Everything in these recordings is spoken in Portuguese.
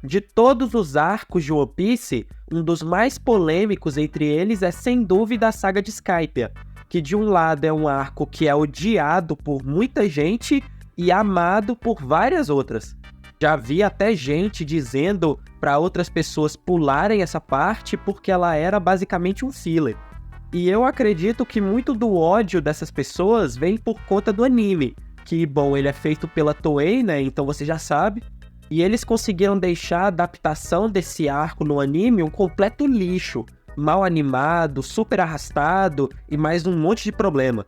De todos os arcos de One Piece, um dos mais polêmicos entre eles é sem dúvida a saga de Skypiea, que de um lado é um arco que é odiado por muita gente e amado por várias outras. Já vi até gente dizendo para outras pessoas pularem essa parte porque ela era basicamente um filler. E eu acredito que muito do ódio dessas pessoas vem por conta do anime, que, bom, ele é feito pela Toei, né, então você já sabe, e eles conseguiram deixar a adaptação desse arco no anime um completo lixo, mal animado, super arrastado e mais um monte de problema.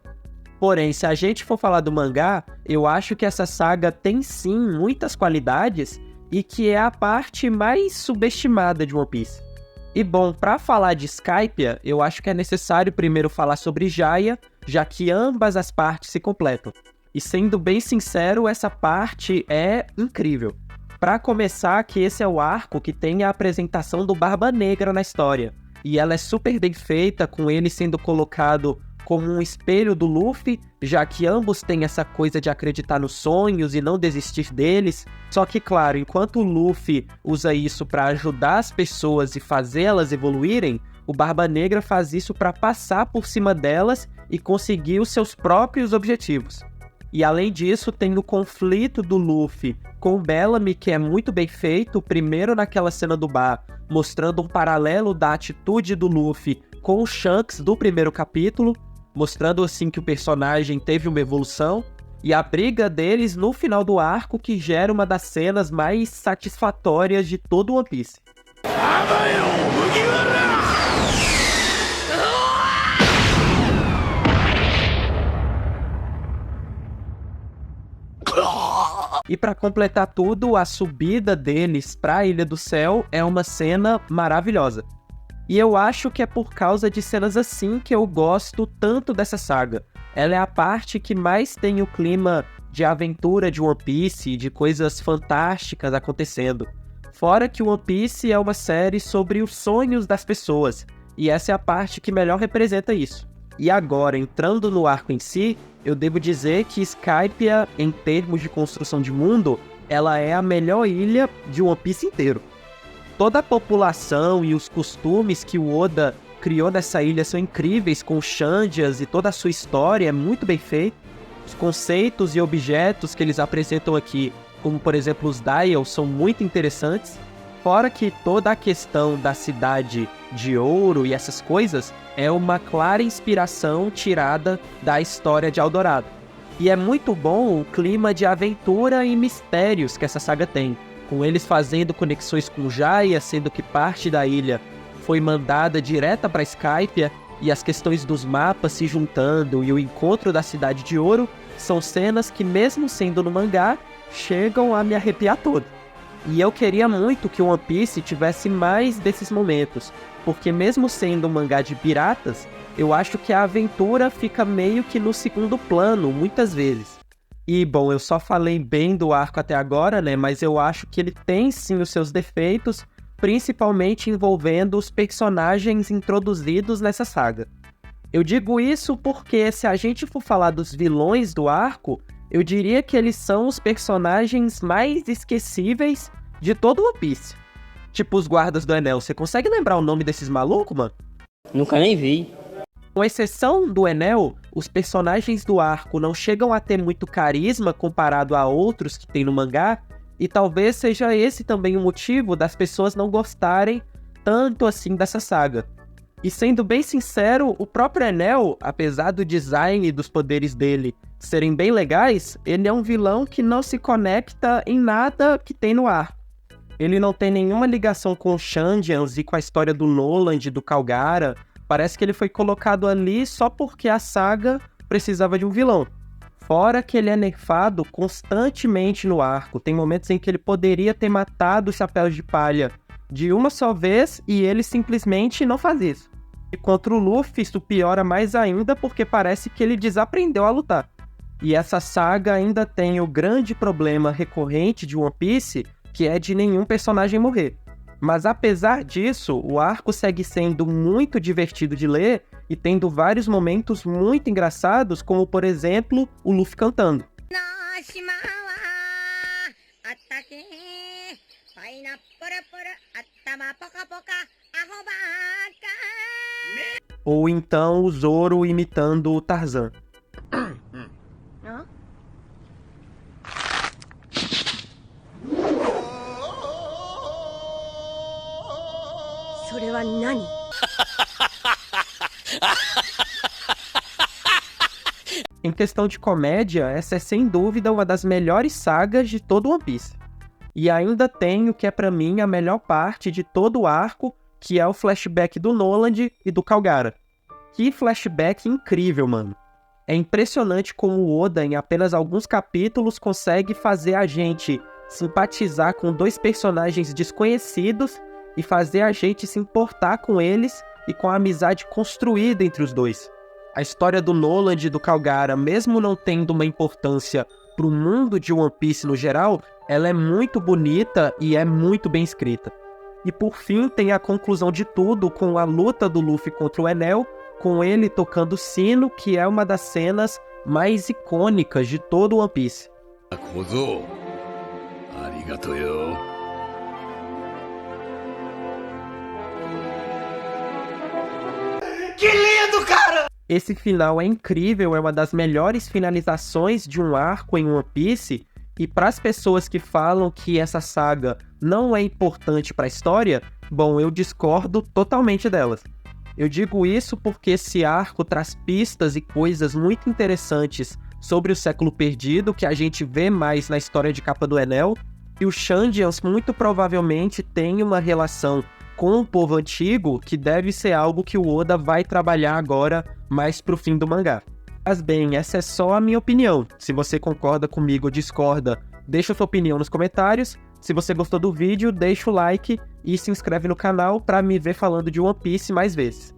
Porém, se a gente for falar do mangá, eu acho que essa saga tem sim muitas qualidades e que é a parte mais subestimada de One Piece. E bom, para falar de Skypiea, eu acho que é necessário primeiro falar sobre Jaya, já que ambas as partes se completam. E sendo bem sincero, essa parte é incrível. Para começar, que esse é o arco que tem a apresentação do Barba Negra na história. E ela é super bem feita, com ele sendo colocado como um espelho do Luffy, já que ambos têm essa coisa de acreditar nos sonhos e não desistir deles. Só que, claro, enquanto o Luffy usa isso para ajudar as pessoas e fazê-las evoluírem, o Barba Negra faz isso para passar por cima delas e conseguir os seus próprios objetivos. E além disso, tem o conflito do Luffy com o Bellamy, que é muito bem feito, primeiro naquela cena do bar, mostrando um paralelo da atitude do Luffy com o Shanks do primeiro capítulo, mostrando assim que o personagem teve uma evolução, e a briga deles no final do arco, que gera uma das cenas mais satisfatórias de todo One Piece. E para completar tudo, a subida deles para a Ilha do Céu é uma cena maravilhosa. E eu acho que é por causa de cenas assim que eu gosto tanto dessa saga. Ela é a parte que mais tem o clima de aventura de One Piece, de coisas fantásticas acontecendo. Fora que One Piece é uma série sobre os sonhos das pessoas, e essa é a parte que melhor representa isso. E agora, entrando no arco em si, eu devo dizer que Skypiea, em termos de construção de mundo, ela é a melhor ilha de One Piece inteiro. Toda a população e os costumes que o Oda criou nessa ilha são incríveis, com Shandias e toda a sua história é muito bem feita. Os conceitos e objetos que eles apresentam aqui, como por exemplo os Dials, são muito interessantes. Fora que toda a questão da cidade de ouro e essas coisas é uma clara inspiração tirada da história de Eldorado. E é muito bom o clima de aventura e mistérios que essa saga tem, com eles fazendo conexões com Jaya, sendo que parte da ilha foi mandada direta para Skypiea, e as questões dos mapas se juntando e o encontro da Cidade de Ouro são cenas que, mesmo sendo no mangá, chegam a me arrepiar todo. E eu queria muito que One Piece tivesse mais desses momentos, porque mesmo sendo um mangá de piratas, eu acho que a aventura fica meio que no segundo plano, muitas vezes. E, bom, eu só falei bem do arco até agora, né, mas eu acho que ele tem sim os seus defeitos, principalmente envolvendo os personagens introduzidos nessa saga. Eu digo isso porque, se a gente for falar dos vilões do arco, eu diria que eles são os personagens mais esquecíveis de todo One Piece. Tipo os guardas do Enel. Você consegue lembrar o nome desses malucos, mano? Nunca nem vi. Com exceção do Enel, os personagens do arco não chegam a ter muito carisma comparado a outros que tem no mangá, e talvez seja esse também o motivo das pessoas não gostarem tanto assim dessa saga. E sendo bem sincero, o próprio Enel, apesar do design e dos poderes dele serem bem legais, ele é um vilão que não se conecta em nada que tem no arco. Ele não tem nenhuma ligação com os Shandians e com a história do Noland e do Calgara. Parece que ele foi colocado ali só porque a saga precisava de um vilão. Fora que ele é nerfado constantemente no arco. Tem momentos em que ele poderia ter matado os Chapéus de Palha de uma só vez e ele simplesmente não faz isso. E contra o Luffy isso piora mais ainda porque parece que ele desaprendeu a lutar. E essa saga ainda tem o grande problema recorrente de One Piece, que é de nenhum personagem morrer. Mas apesar disso, o arco segue sendo muito divertido de ler e tendo vários momentos muito engraçados, como por exemplo, o Luffy cantando. Ou então o Zoro imitando o Tarzan. Em questão de comédia, essa é sem dúvida uma das melhores sagas de todo One Piece. E ainda tem o que é pra mim a melhor parte de todo o arco, que é o flashback do Noland e do Kalgara. Que flashback incrível, mano. É impressionante como o Oda, em apenas alguns capítulos, consegue fazer a gente simpatizar com dois personagens desconhecidos e fazer a gente se importar com eles e com a amizade construída entre os dois. A história do Noland e do Kalgara, mesmo não tendo uma importância pro mundo de One Piece no geral, ela é muito bonita e é muito bem escrita. E por fim tem a conclusão de tudo com a luta do Luffy contra o Enel, com ele tocando sino, que é uma das cenas mais icônicas de todo One Piece. Que lindo, cara! Esse final é incrível, é uma das melhores finalizações de um arco em One Piece, e para as pessoas que falam que essa saga não é importante para a história, bom, eu discordo totalmente delas. Eu digo isso porque esse arco traz pistas e coisas muito interessantes sobre o século perdido, que a gente vê mais na história de Capa do Enel, e os Shandians muito provavelmente têm uma relação com o povo antigo, que deve ser algo que o Oda vai trabalhar agora mais pro fim do mangá. Mas bem, essa é só a minha opinião. Se você concorda comigo ou discorda, deixa sua opinião nos comentários. Se você gostou do vídeo, deixa o like e se inscreve no canal para me ver falando de One Piece mais vezes.